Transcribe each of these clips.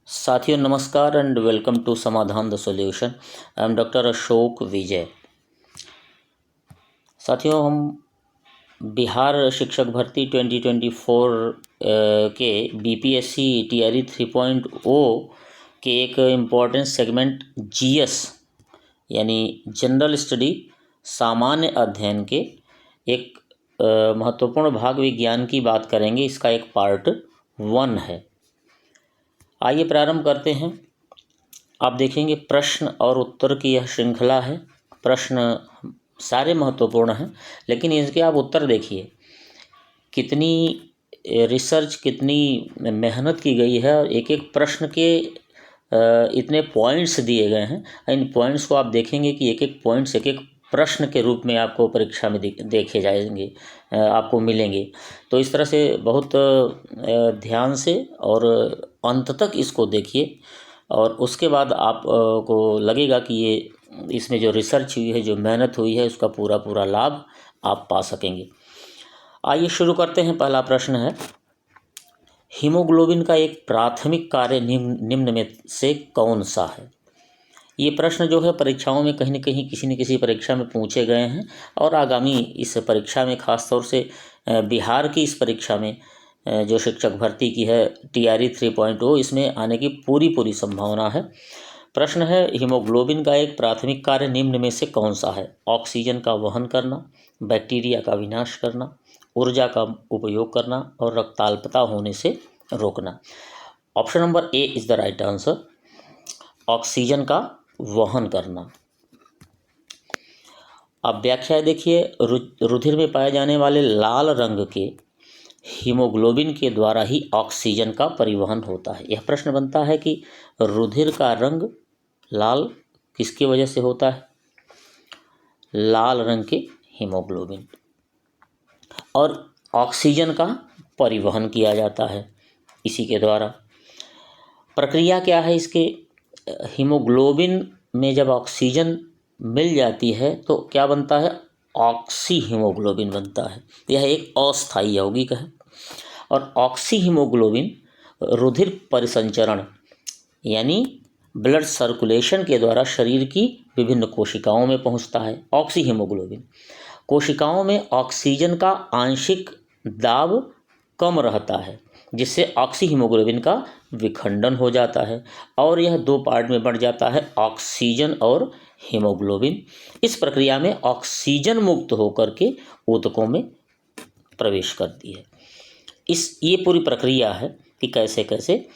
साथियों नमस्कार and welcome to Samadhan the solution. I am doctor Ashok Vijay. साथियों हम बिहार शिक्षक भर्ती 2024 के बीपीएससी टीआरई 3.0 के एक इम्पॉर्टेंट सेगमेंट जीएस यानी जनरल स्टडी सामान्य अध्ययन के एक महत्वपूर्ण भाग विज्ञान की बात करेंगे। इसका एक पार्ट 1 है। आइए प्रारंभ करते हैं। आप देखेंगे प्रश्न और उत्तर की यह श्रृंखला है। प्रश्न सारे महत्वपूर्ण हैं, लेकिन इसके आप उत्तर देखिए कितनी रिसर्च, कितनी मेहनत की गई है और एक एक प्रश्न के इतने पॉइंट्स दिए गए हैं। इन पॉइंट्स को आप देखेंगे कि एक एक पॉइंट्स एक एक प्रश्न के रूप में आपको परीक्षा में देखे जाएंगे, आपको मिलेंगे। तो इस तरह से बहुत ध्यान से और अंत तक इसको देखिए और उसके बाद आप को लगेगा कि ये इसमें जो रिसर्च हुई है, जो मेहनत हुई है, उसका पूरा लाभ आप पा सकेंगे। आइए शुरू करते हैं। पहला प्रश्न है, हीमोग्लोबिन का एक प्राथमिक कार्य निम्न में से कौन सा है? ये प्रश्न जो है परीक्षाओं में कहीं न कहीं किसी न किसी परीक्षा में पूछे गए हैं और आगामी इस परीक्षा में ख़ास तौर से बिहार की इस परीक्षा में जो शिक्षक भर्ती की है टीआरई 3.0, इसमें आने की पूरी संभावना है। प्रश्न है, हीमोग्लोबिन का एक प्राथमिक कार्य निम्न में से कौन सा है? ऑक्सीजन का वहन करना, बैक्टीरिया का विनाश करना, ऊर्जा का उपयोग करना और रक्ताल्पता होने से रोकना। Option number A is the right answer, oxygen का वहन करना। अब व्याख्या देखिए, रुधिर में पाए जाने वाले लाल रंग के हीमोग्लोबिन के द्वारा ही ऑक्सीजन का परिवहन होता है। यह प्रश्न बनता है कि रुधिर का रंग लाल किसकी वजह से होता है? लाल रंग के हीमोग्लोबिन, और ऑक्सीजन का परिवहन किया जाता है इसी के द्वारा। प्रक्रिया क्या है इसके? हीमोग्लोबिन में जब ऑक्सीजन मिल जाती है तो क्या बनता है? ऑक्सी हीमोग्लोबिन बनता है। यह एक अस्थायी यौगिक है और ऑक्सी हीमोग्लोबिन रुधिर परिसंचरण यानी ब्लड सर्कुलेशन के द्वारा शरीर की विभिन्न कोशिकाओं में पहुंचता है। ऑक्सी हीमोग्लोबिन कोशिकाओं में ऑक्सीजन का आंशिक दाब कम रहता है, जिससे ऑक्सी हीमोग्लोबिन का विखंडन हो जाता है और यह 2 पार्ट में बढ़ जाता है, ऑक्सीजन और हीमोग्लोबिन। इस प्रक्रिया में ऑक्सीजन मुक्त होकर के ऊतकों में प्रवेश करती है। ये पूरी प्रक्रिया है कि कैसे कैसे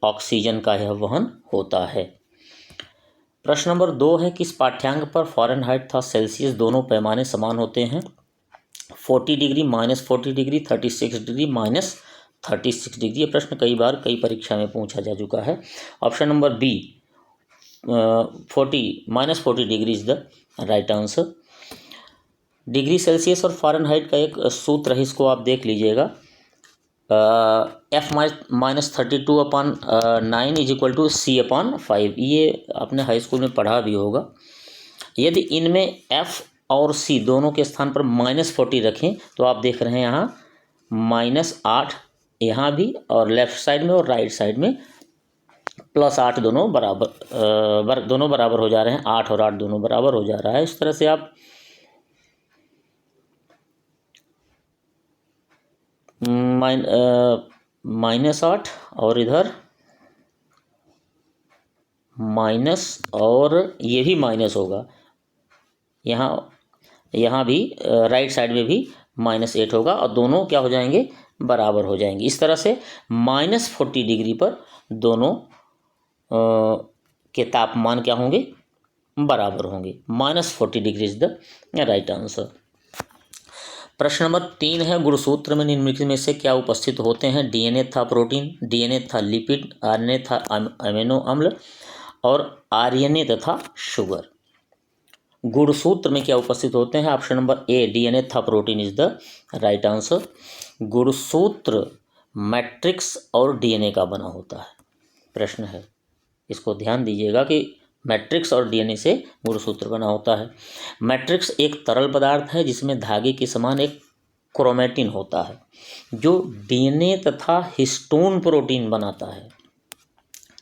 ऑक्सीजन का यह वहन होता है। प्रश्न नंबर 2 है, किस पाठ्यांक पर फ़ारेनहाइट तथा सेल्सियस दोनों पैमाने समान होते हैं? 40 डिग्री, -40 डिग्री, 36 डिग्री, -36 डिग्री। ये प्रश्न कई बार कई परीक्षा में पूछा जा चुका है। Option number B 40 degree is the right answer. Degree Celsius और फ़ारेनहाइट का एक सूत्र है, इसको आप देख लीजिएगा। F-32/9 is equal to C/5। ये आपने हाई स्कूल में पढ़ा भी होगा। यदि इनमें F और C दोनों के स्थान पर -40 रखें तो आप देख रहे हैं यहाँ -8 यहाँ भी, और लेफ्ट साइड में और राइट साइड में +8 दोनों बराबर हो जा रहे हैं। 8 और 8 दोनों बराबर हो जा रहा है। इस तरह से आप -8 और इधर माइनस, और ये भी माइनस होगा। यहाँ भी राइट साइड में भी -8 होगा और दोनों क्या हो जाएंगे? बराबर हो जाएंगे। इस तरह से -40 डिग्री पर दोनों के तापमान क्या होंगे? बराबर होंगे। -40 degree is the right answer. प्रश्न नंबर 3 है, गुणसूत्र में निम्नलिखित में से क्या उपस्थित होते हैं? डीएनए था प्रोटीन, डीएनए था लिपिड, आरएनए था अमीनो अम्ल और आरएनए तथा शुगर। गुणसूत्र में क्या उपस्थित होते हैं? ऑप्शन नंबर ए डीएनए था protein is the right answer. गुणसूत्र मैट्रिक्स और डीएनए का बना होता है। प्रश्न है, इसको ध्यान दीजिएगा कि मैट्रिक्स और डीएनए से गुणसूत्र बना होता है। मैट्रिक्स एक तरल पदार्थ है जिसमें धागे के समान एक क्रोमैटिन होता है जो डीएनए तथा हिस्टोन प्रोटीन बनाता है।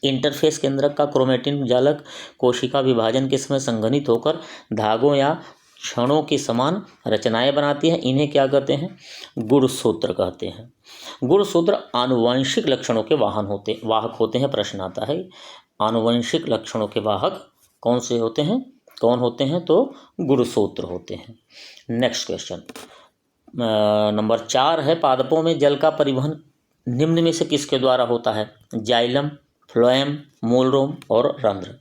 इंटरफेस केंद्रक का क्रोमेटिन जालक कोशिका विभाजन के समय संघनित होकर धागों या क्षणों के समान रचनाएं बनाती हैं। इन्हें क्या कहते हैं? गुणसूत्र कहते हैं। गुणसूत्र आनुवंशिक लक्षणों के वाहक होते हैं। प्रश्न आता है आनुवंशिक लक्षणों के वाहक कौन से होते हैं? कौन होते हैं? तो गुणसूत्र होते हैं। नेक्स्ट क्वेश्चन नंबर 4 है, पादपों में जल का परिवहन निम्न में से किसके द्वारा होता है? जाइलम, फ्लोएम, मूलरोम और रंध्र।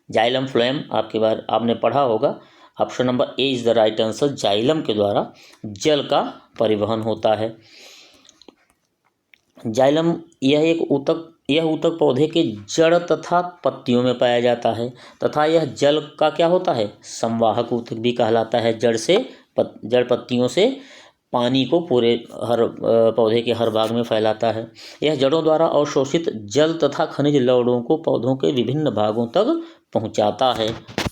जाइलम, फ्लोएम आपने पढ़ा होगा। Option number A is the right answer. Xylem के द्वारा जल का परिवहन होता है। जाइलम यह ऊतक पौधे के जड़ तथा पत्तियों में पाया जाता है तथा यह जल का क्या होता है? संवाहक ऊतक भी कहलाता है। जड़ पत्तियों से पानी को पूरे हर पौधे के हर भाग में फैलाता है। यह जड़ों द्वारा अवशोषित जल तथा खनिज लवणों को पौधों के विभिन्न भागों तक पहुंचाता है।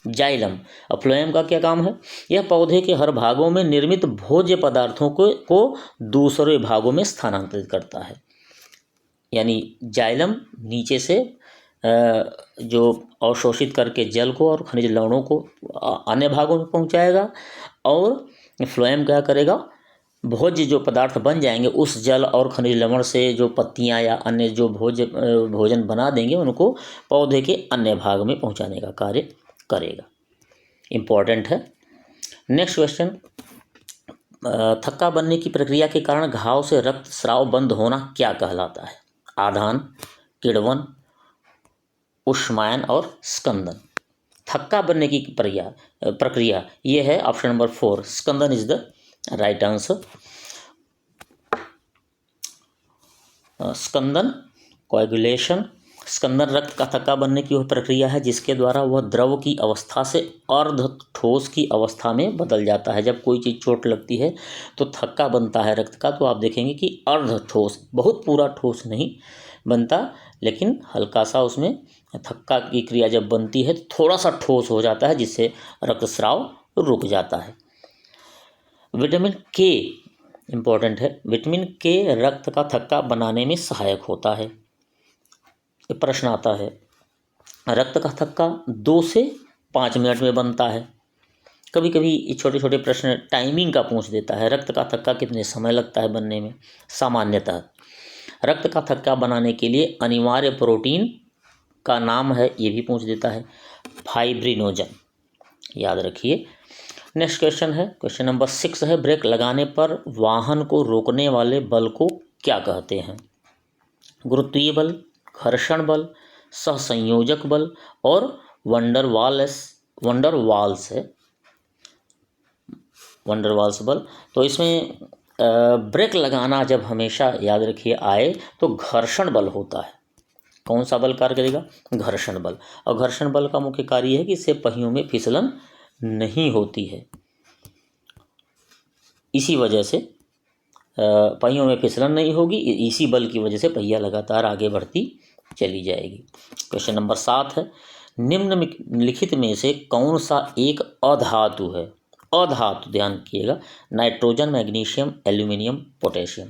जाइलम। अब फ्लोएम का क्या काम है? यह पौधे के हर भागों में निर्मित भोज्य पदार्थों को दूसरे भागों में स्थानांतरित करता है। यानी जाइलम नीचे से जो अवशोषित करके जल को और खनिज लवणों को अन्य भागों में पहुंचाएगा, और फ्लोएम क्या करेगा? भोज्य जो पदार्थ बन जाएंगे उस जल और खनिज लवण से जो पत्तियां या अन्य जो भोजन बना देंगे उनको पौधे के अन्य भाग में पहुंचाने का कार्य करेगा। इम्पॉर्टेंट है। नेक्स्ट क्वेश्चन, थक्का बनने की प्रक्रिया के कारण घाव से रक्त स्राव बंद होना क्या कहलाता है? आधान, किण्वन, उष्मायन और स्कंदन। थक्का बनने की प्रक्रिया ये है ऑप्शन नंबर 4, स्कंदन इज द राइट आंसर। स्कंदन कोएगुलेशन। स्कंदन रक्त का थक्का बनने की वह प्रक्रिया है जिसके द्वारा वह द्रव की अवस्था से अर्ध ठोस की अवस्था में बदल जाता है। जब कोई चीज़ चोट लगती है तो थक्का बनता है रक्त का, तो आप देखेंगे कि अर्ध ठोस, बहुत पूरा ठोस नहीं बनता, लेकिन हल्का सा उसमें थक्का की क्रिया जब बनती है तो थोड़ा सा ठोस हो जाता है, जिससे रक्तस्राव रुक जाता है। विटामिन के इम्पोर्टेंट है। विटामिन के रक्त का थक्का बनाने में सहायक होता है। ये प्रश्न आता है, रक्त का थक्का 2 से 5 मिनट में बनता है। कभी कभी छोटे छोटे प्रश्न टाइमिंग का पूछ देता है, रक्त का थक्का कितने समय लगता है बनने में। सामान्यतः रक्त का थक्का बनाने के लिए अनिवार्य प्रोटीन का नाम है, ये भी पूछ देता है, फाइब्रिनोजन, याद रखिए। नेक्स्ट क्वेश्चन है, क्वेश्चन नंबर 6 है, ब्रेक लगाने पर वाहन को रोकने वाले बल को क्या कहते हैं? गुरुत्वीय बल, घर्षण बल, सहसंयोजक बल और वंडरवाल्स बल। तो इसमें ब्रेक लगाना जब हमेशा याद रखिए आए तो घर्षण बल होता है। कौन सा बल कार्य करेगा? घर्षण बल। और घर्षण बल का मुख्य कार्य है कि इससे पहियों में फिसलन नहीं होती है। इसी वजह से पहियों में फिसलन नहीं होगी, इसी बल की वजह से पहिया लगातार आगे बढ़ती चली जाएगी। क्वेश्चन नंबर 7 है, निम्नलिखित में से कौन सा एक अधातु है? अधातु, ध्यान किएगा, नाइट्रोजन, मैग्नीशियम, एल्यूमिनियम, पोटेशियम।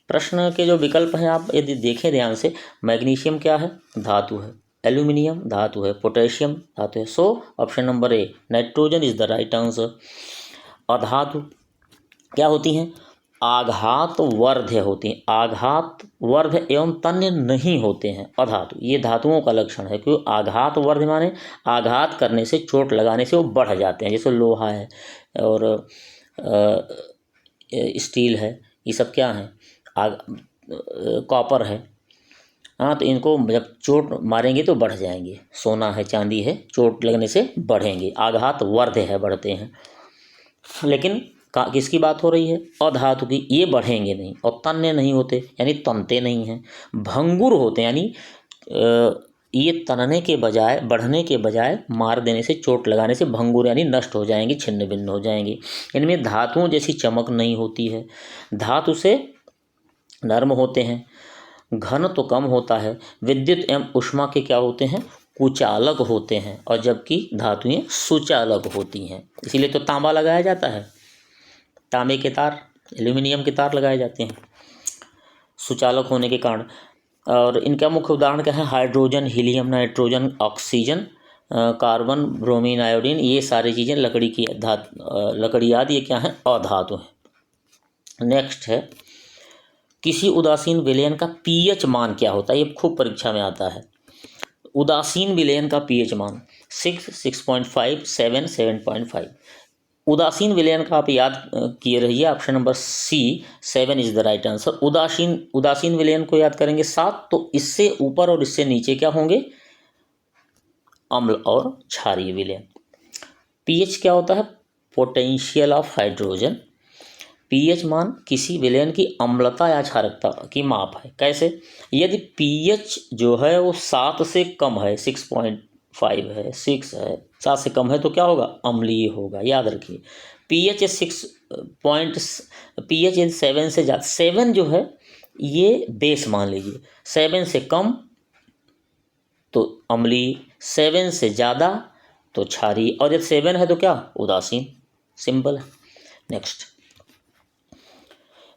प्रश्न के जो विकल्प हैं आप यदि देखें ध्यान से, मैग्नीशियम क्या है? धातु है। एल्यूमिनियम धातु है। पोटेशियम धातु है। So option number A, nitrogen is the right answer. अधातु क्या होती हैं? आघात वर्ध्य होती हैं। आघात वर्ध्य एवं तन्य नहीं होते हैं अधातु। ये धातुओं का लक्षण है, क्योंकि आघात वर्ध्य माने आघात करने से, चोट लगाने से वो बढ़ जाते हैं। जैसे लोहा है और स्टील है, ये सब क्या है? कॉपर है। हाँ, तो इनको जब चोट मारेंगे तो बढ़ जाएंगे। सोना है, चांदी है, चोट लगने से बढ़ेंगे। आघात वर्ध्य है, बढ़ते हैं। लेकिन किसकी बात हो रही है? अधातु की। ये बढ़ेंगे नहीं और तन्य नहीं होते, यानी तनते नहीं हैं। भंगुर होते, यानी ये तनने के बजाय, बढ़ने के बजाय मार देने से, चोट लगाने से भंगुर यानी नष्ट हो जाएंगे, छिन्न भिन्न हो जाएंगे। इनमें धातुओं जैसी चमक नहीं होती है। धातु से नर्म होते हैं, घन तो कम होता है। विद्युत एवं उष्मा के क्या होते हैं? कुचालक होते हैं, और जबकि धातुएं सुचालक होती हैं। इसीलिए तो तांबा लगाया जाता है, तांबे के तार, एल्यूमिनियम के तार लगाए जाते हैं सुचालक होने के कारण। और इनका मुख्य उदाहरण क्या है? Hydrogen, helium, nitrogen, oxygen, carbon, bromine, iodine, ये सारी चीज़ें लकड़ी की लकड़ी आदि ये क्या है? अधातु हैं। नेक्स्ट है, किसी उदासीन विलयन का पीएच मान क्या होता है? ये खूब परीक्षा में आता है। उदासीन विलयन का पीएच मान 6, 6.5, 7, 7.5। उदासीन विलयन का आप याद किए रहिए, option number C 7 is the right answer. उदासीन विलयन को याद करेंगे 7, तो इससे ऊपर और इससे नीचे क्या होंगे? अम्ल और क्षारीय विलयन। पीएच क्या होता है? Potential of hydrogen. पीएच मान किसी विलयन की अम्लता या क्षारकता की माप है। कैसे? यदि पीएच जो है वो 7 से कम है, 6.5 है, 6 है, 7 से कम है तो क्या होगा? अम्लीय होगा। याद रखिए, पीएच 7 से ज़्यादा, 7 जो है ये बेस मान लीजिए, 7 से कम तो अम्लीय, 7 से ज़्यादा तो क्षारीय, और यदि 7 है तो क्या? उदासीन। सिंपल है। नेक्स्ट,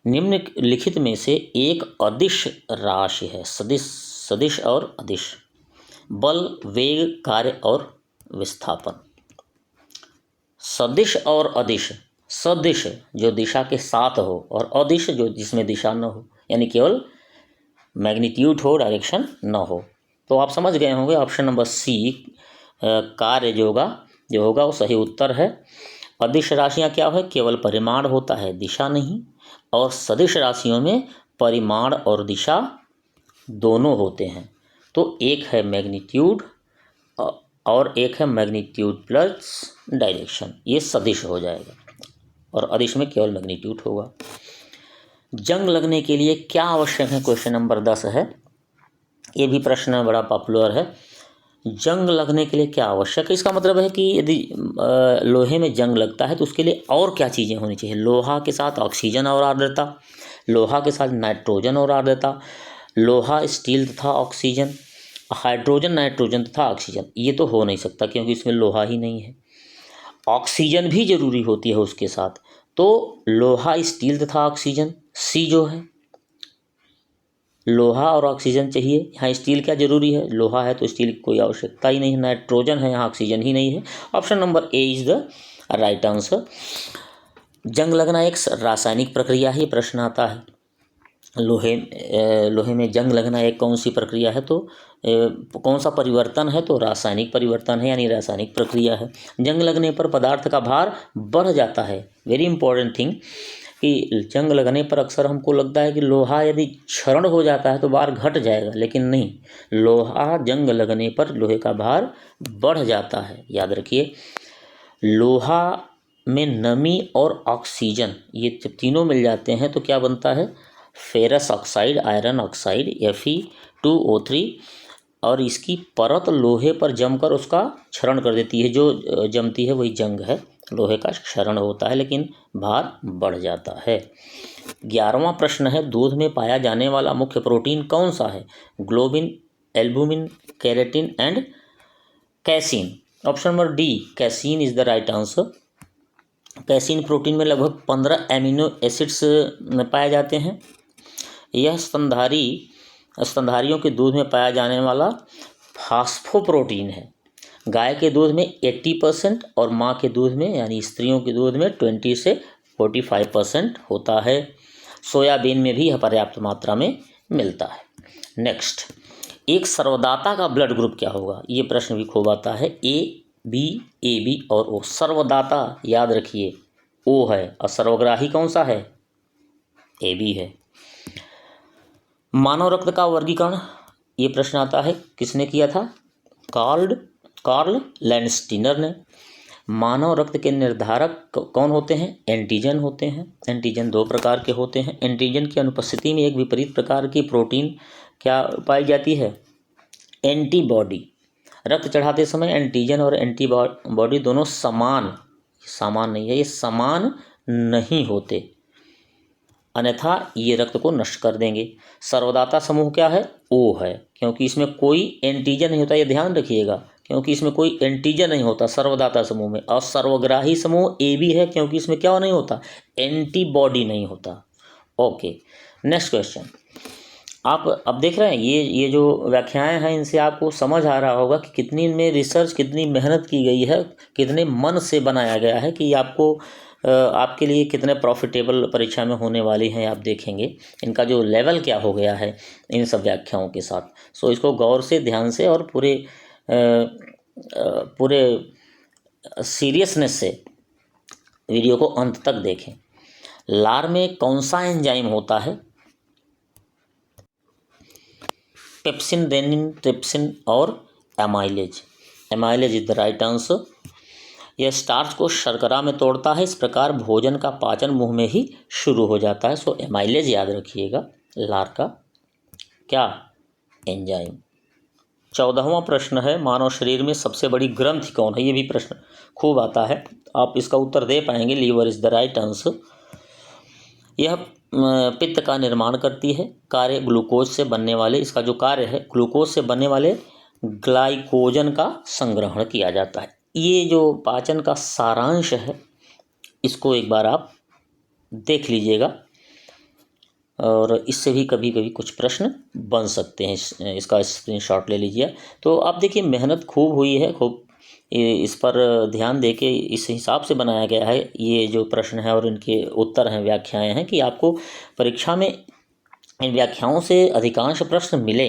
निम्नलिखित में से एक अदिश राशि है। सदिश और अदिश। बल, वेग, कार्य और विस्थापन। सदिश और अदिश। सदिश जो दिशा के साथ हो, और अदिश जो जिसमें दिशा न हो, यानी केवल मैग्नीट्यूड हो, डायरेक्शन न हो। तो आप समझ गए होंगे, ऑप्शन नंबर सी कार्य जो होगा वो सही उत्तर है। अदिश राशियाँ क्या है? केवल परिमाण होता है, दिशा नहीं। और सदिश राशियों में परिमाण और दिशा दोनों होते हैं। तो एक है मैग्नीट्यूड और एक है मैग्नीट्यूड प्लस डायरेक्शन, ये सदिश हो जाएगा, और अदिश में केवल मैग्नीट्यूड होगा। जंग लगने के लिए क्या आवश्यक है? क्वेश्चन नंबर 10 है। ये भी प्रश्न बड़ा पॉपुलर है। जंग लगने के लिए क्या आवश्यक है? इसका मतलब है कि यदि लोहे में जंग लगता है तो उसके लिए और क्या चीज़ें होनी चाहिए? लोहा के साथ ऑक्सीजन और आर्द्रता, लोहा के साथ नाइट्रोजन और आर्द्रता, लोहा, स्टील तथा ऑक्सीजन, हाइड्रोजन, नाइट्रोजन तथा ऑक्सीजन। ये तो हो नहीं सकता क्योंकि इसमें लोहा ही नहीं है। ऑक्सीजन भी जरूरी होती है उसके साथ, तो लोहा, स्टील तथा ऑक्सीजन, सी जो है। लोहा और ऑक्सीजन चाहिए, यहाँ स्टील क्या जरूरी है? लोहा है तो स्टील की कोई आवश्यकता ही नहीं है। नाइट्रोजन है, यहाँ ऑक्सीजन ही नहीं है। Option number A is the right answer. जंग लगना एक रासायनिक प्रक्रिया ही प्रश्न आता है। लोहे में जंग लगना एक कौन सी प्रक्रिया है? तो कौन सा परिवर्तन है? तो रासायनिक परिवर्तन है, यानी रासायनिक प्रक्रिया है। जंग लगने पर पदार्थ का भार बढ़ जाता है। वेरी इंपॉर्टेंट थिंग कि जंग लगने पर अक्सर हमको लगता है कि लोहा यदि क्षरण हो जाता है तो भार घट जाएगा, लेकिन नहीं, लोहा जंग लगने पर लोहे का भार बढ़ जाता है। याद रखिए, लोहा में नमी और ऑक्सीजन ये जब तीनों मिल जाते हैं तो क्या बनता है? Ferrous oxide, iron oxide, Fe2O3, और इसकी परत लोहे पर जमकर उसका क्षरण कर देती है। जो जमती है वही जंग है, लोहे का क्षरण होता है, लेकिन भार बढ़ जाता है। 11वां प्रश्न है, दूध में पाया जाने वाला मुख्य प्रोटीन कौन सा है? Globin, albumin, keratin and casein. Option number D casein is the right answer. Casein protein में लगभग 15 एमिनो एसिड्स पाए जाते हैं। यह स्तनधारियों के दूध में पाया जाने वाला फास्फोप्रोटीन है। गाय के दूध में 80% और माँ के दूध में यानी स्त्रियों के दूध में 20 से 45% होता है। सोयाबीन में भी यह पर्याप्त मात्रा में मिलता है। नेक्स्ट, एक सर्वदाता का ब्लड ग्रुप क्या होगा? ये प्रश्न भी खूब आता है। ए बी और ओ। सर्वदाता याद रखिए ओ है, और सर्वग्राही कौन सा है? ए बी है। मानव रक्त का वर्गीकरण ये प्रश्न आता है, किसने किया था? कार्ल लैंडस्टीनर ने। मानव रक्त के निर्धारक कौन होते हैं? एंटीजन होते हैं। एंटीजन 2 प्रकार के होते हैं। एंटीजन की अनुपस्थिति में एक विपरीत प्रकार की प्रोटीन क्या पाई जाती है? एंटीबॉडी। रक्त चढ़ाते समय एंटीजन और एंटीबॉडी दोनों समान नहीं है, ये समान नहीं होते, अन्यथा ये रक्त को नष्ट कर देंगे। सर्वदाता समूह क्या है? ओ है, क्योंकि इसमें कोई एंटीजन नहीं होता, ये ध्यान रखिएगा, क्योंकि इसमें कोई एंटीजन नहीं होता सर्वदाता समूह में। और सर्वग्राही समूह ए बी है, क्योंकि इसमें क्या नहीं होता? एंटीबॉडी नहीं होता। Okay, next question. आप अब देख रहे हैं ये जो व्याख्याएं हैं, इनसे आपको समझ आ रहा होगा कि कितनी इनमें रिसर्च, कितनी मेहनत की गई है, कितने मन से बनाया गया है कि आपको आपके लिए कितने प्रॉफिटेबल परीक्षा में होने वाली हैं। आप देखेंगे इनका जो लेवल क्या हो गया है इन सब व्याख्याओं के साथ। सो इसको गौर से, ध्यान से और पूरे सीरियसनेस से वीडियो को अंत तक देखें। लार में कौन सा एंजाइम होता है? पेप्सिन, रेनिन, ट्रिप्सिन और amylase. Amylase is the right answer. यह स्टार्च को शर्करा में तोड़ता है, इस प्रकार भोजन का पाचन मुंह में ही शुरू हो जाता है। सो एमाइलेज याद रखिएगा, लार का क्या एंजाइम। 14वां प्रश्न है, मानव शरीर में सबसे बड़ी ग्रंथि कौन है? ये भी प्रश्न खूब आता है, आप इसका उत्तर दे पाएंगे। Liver is the right answer. यह पित्त का निर्माण करती है। कार्य ग्लूकोज से बनने वाले, इसका जो कार्य है, ग्लूकोज से बनने वाले ग्लाइकोजन का संग्रहण किया जाता है। ये जो पाचन का सारांश है, इसको एक बार आप देख लीजिएगा और इससे भी कभी कभी कुछ प्रश्न बन सकते हैं। इसका स्क्रीनशॉट ले लीजिए। तो आप देखिए मेहनत खूब हुई है, खूब इस पर ध्यान देके इस हिसाब से बनाया गया है ये जो प्रश्न है और इनके उत्तर हैं, व्याख्याएं हैं, कि आपको परीक्षा में इन व्याख्याओं से अधिकांश प्रश्न मिले।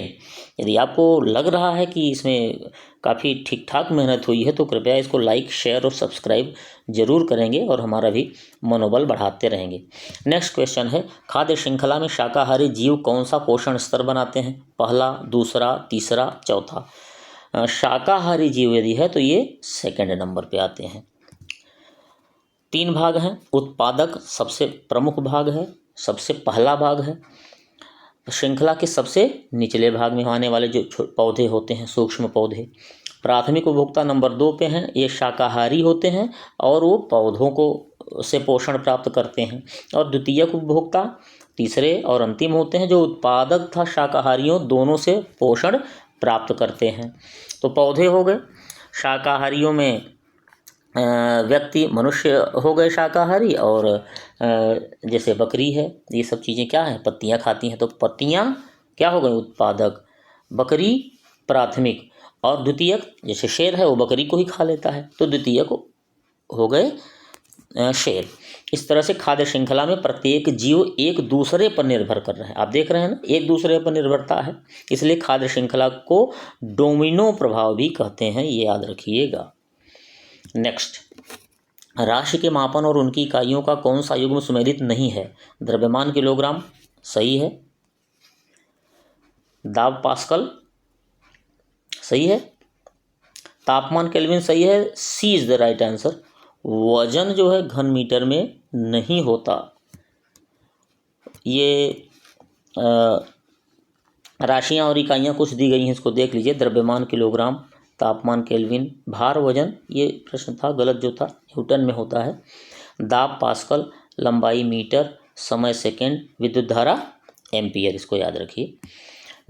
यदि आपको लग रहा है कि इसमें काफ़ी ठीक ठाक मेहनत हुई है तो कृपया इसको लाइक, शेयर और सब्सक्राइब जरूर करेंगे और हमारा भी मनोबल बढ़ाते रहेंगे। नेक्स्ट क्वेश्चन है, खाद्य श्रृंखला में शाकाहारी जीव कौन सा पोषण स्तर बनाते हैं? पहला, दूसरा, तीसरा, चौथा। शाकाहारी जीव यदि है तो ये सेकंड नंबर पे आते हैं। 3 भाग हैं। उत्पादक सबसे प्रमुख भाग है, सबसे पहला भाग है। श्रृंखला के सबसे निचले भाग में आने वाले जो पौधे होते हैं, सूक्ष्म पौधे। प्राथमिक उपभोक्ता नंबर 2 पे हैं, ये शाकाहारी होते हैं और वो पौधों को से पोषण प्राप्त करते हैं। और द्वितीयक उपभोक्ता तीसरे और अंतिम होते हैं, जो उत्पादक तथा शाकाहारियों दोनों से पोषण प्राप्त करते हैं। तो पौधे हो गए, शाकाहारियों में व्यक्ति, मनुष्य हो गए शाकाहारी, और जैसे बकरी है, ये सब चीज़ें क्या हैं, पत्तियां खाती हैं, तो पत्तियां क्या हो गई, उत्पादक। बकरी प्राथमिक, और द्वितीयक जैसे शेर है वो बकरी को ही खा लेता है, तो द्वितीयक हो गए शेर। इस तरह से खाद्य श्रृंखला में प्रत्येक जीव एक दूसरे पर निर्भर कर रहे हैं। आप देख रहे हैं ना, एक दूसरे पर निर्भरता है, इसलिए खाद्य श्रृंखला को डोमिनो प्रभाव भी कहते हैं, ये याद रखिएगा। नेक्स्ट, राशि के मापन और उनकी इकाइयों का कौन सा युग्म सुमेलित नहीं है? द्रव्यमान किलोग्राम सही है, दाब पास्कल सही है, तापमान केल्विन सही है, सी इज द राइट आंसर। वजन जो है घन मीटर में नहीं होता। ये राशियां और इकाइयां कुछ दी गई हैं, इसको देख लीजिए। द्रव्यमान किलोग्राम, तापमान केल्विन, भार वजन, ये प्रश्न था गलत जो था, न्यूटन में होता है। दाब पास्कल, लंबाई मीटर, समय सेकंड, विद्युत धारा एम्पियर, इसको याद रखिए।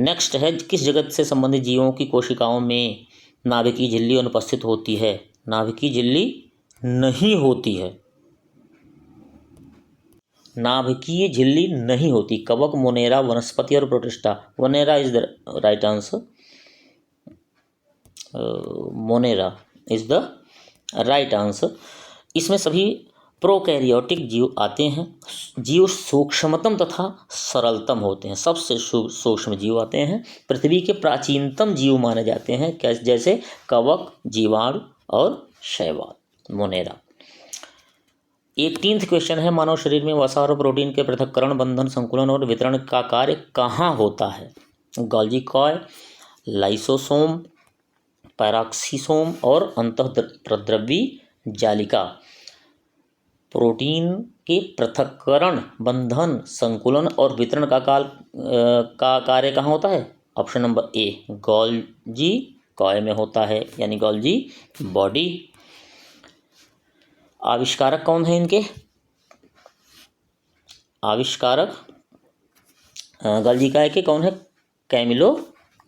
नेक्स्ट है, किस जगत से संबंधित जीवों की कोशिकाओं में नाभिकीय झिल्ली अनुपस्थित होती है? नाभिकीय झिल्ली नहीं होती है, नाभिकीय झिल्ली नहीं होती। कवक, मोनेरा, वनस्पति और protista. Monera is the right answer. Monera is the right answer. इसमें सभी प्रोकैरियोटिक जीव आते हैं। जीव सूक्ष्मतम तथा सरलतम होते हैं, सबसे सूक्ष्म जीव आते हैं। पृथ्वी के प्राचीनतम जीव माने जाते हैं, जैसे कवक, जीवाणु और शैवाल। मोनेरा। 18th क्वेश्चन है, मानव शरीर में वसा और प्रोटीन के पृथक्करण, बंधन, संकुलन और वितरण का कार्य कहाँ होता है? गोल्गी कॉय, लाइसोसोम, पैराक्सीसोम और अंतःप्रद्रवी जालिका। प्रोटीन के पृथक्करण, बंधन, संकुलन और वितरण का कार्य कहाँ होता है? ऑप्शन नंबर ए, गोल्गी कॉय में होता है, यानी गोल्गी बॉडी। आविष्कारक कौन है इनके? आविष्कारक गोल्गी कॉय के कौन है? कैमिलो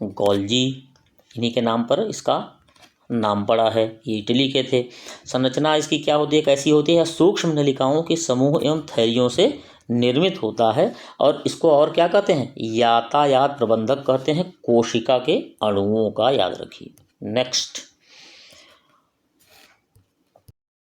गोल्गी, इन्हीं के नाम पर इसका नाम पड़ा है। ये इटली के थे। संरचना इसकी क्या होती है, कैसी होती है? सूक्ष्म नलिकाओं के समूह एवं थैलियों से निर्मित होता है और इसको और क्या कहते हैं, यातायात प्रबंधक कहते हैं। कोशिका के अणुओं का याद रखिए। नेक्स्ट,